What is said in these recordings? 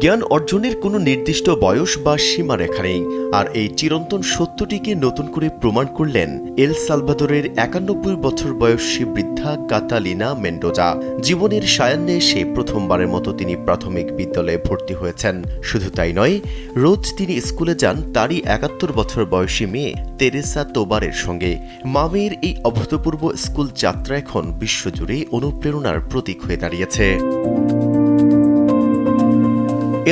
জ্ঞান অর্জনের কোনো নির্দিষ্ট বয়স বা সীমারেখা নেই, আর এই চিরন্তন সত্যটিকে নতুন করে প্রমাণ করলেন এল সালভাদোরের ৯১ বছর বয়সী বৃদ্ধা কাতালিনা মেন্ডোজা। জীবনের সায়ান্নে সে প্রথমবারের মতো তিনি প্রাথমিক বিদ্যালয়ে ভর্তি হয়েছেন। শুধু তাই নয়, রোজ তিনি স্কুলে যান তারই ৭১ বছর বয়সী মেয়ে তেরেসা তোবারের সঙ্গে। মামের এই অভূতপূর্ব স্কুল যাত্রা এখন বিশ্বজুড়ে অনুপ্রেরণার প্রতীক হয়ে দাঁড়িয়েছে।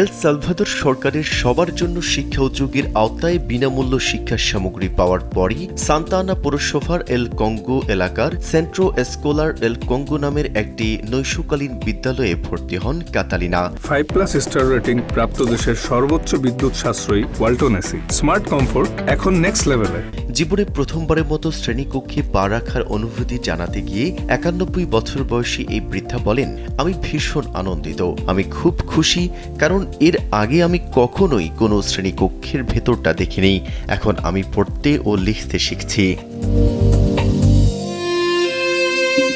এল সালভাদোর সরকারের সবার জন্য শিক্ষা উদ্যোগের আওতায় বিনামূল্য শিক্ষা সামগ্রী পাওয়ার পরই সান্তা আনা পৌরসভার এল কঙ্গো এলাকার সেন্ট্রো এস্কোলার এল কঙ্গো নামের একটি নৈশকালীন বিদ্যালয়ে ভর্তি হন কাতালিনা। 5+ স্টার রেটিং প্রাপ্ত দেশের সর্বোচ্চ বিদ্যুৎ সাশ্রয়ী ওয়ালটন এসি স্মার্ট কমফোর্ট এখন নেক্সট লেভেলে। জীবনে প্রথমবারের মতো শ্রেণীকক্ষে পা রাখার অনুভূতি জানাতে গিয়ে ৯১ বছর বয়সী এই বৃদ্ধা বলেন, আমি ভীষণ আনন্দিত, আমি খুব খুশি, কারণ এর আগে আমি কখনোই কোনো শ্রেণীকক্ষের ভেতরটা দেখিনি। এখন আমি পড়তে ও লিখতে শিখছি।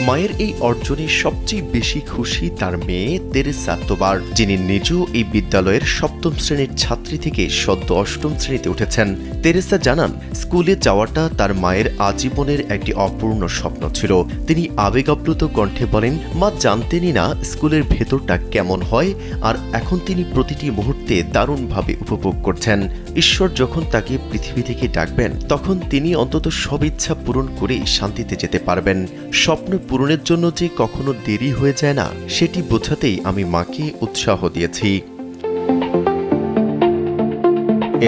মায়ের এই অর্জনে সবচেয়ে বেশি খুশি তার মেয়ে তেরেসা তোবার, যিনি নিজেও এই বিদ্যালয়ের ৭ম শ্রেণীর ছাত্রী থেকে সদ্য ৮ম শ্রেণীতে উঠেছেন। তেরেসা জানান, স্কুলে যাওয়াটা তার মায়ের আজীবনের একটি অপূর্ণ স্বপ্ন ছিল। তিনি আবেগাপ্লুত কণ্ঠে বলেন, মা জানতেনই না স্কুলের ভেতরটা কেমন হয়, আর এখন তিনি প্রতিটি মুহূর্তে দারুণভাবে উপভোগ করছেন। ঈশ্বর যখন তাকে পৃথিবী থেকে ডাকবেন, তখন তিনি অন্তত সব ইচ্ছা পূরণ করে শান্তিতে যেতে পারবেন। স্বপ্ন পূরণের জন্য যে কখনো দেরি হয়ে যায় না, সেটি বোঝাতেই আমি মাকে উৎসাহ দিয়েছি।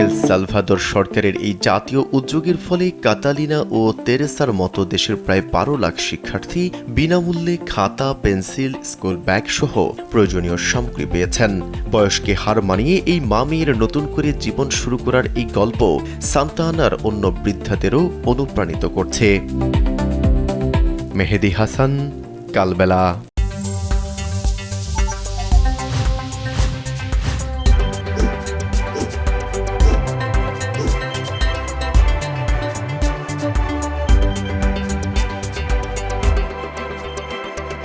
এল সালভাদোর সরকারের এই জাতীয় উদ্যোগের ফলে কাতালিনা ও তেরেসার মতো দেশের প্রায় ১২ লাখ শিক্ষার্থী বিনামূল্যে খাতা, পেন্সিল, স্কুল ব্যাগ সহ প্রয়োজনীয় সামগ্রী পেয়েছেন। বয়সকে হার মানিয়ে এই মা মেয়ের নতুন করে জীবন শুরু করার এই গল্প সান্তা আনার অন্য বৃদ্ধাদেরও অনুপ্রাণিত করছে। মেহেদি হাসান, কালবেলা।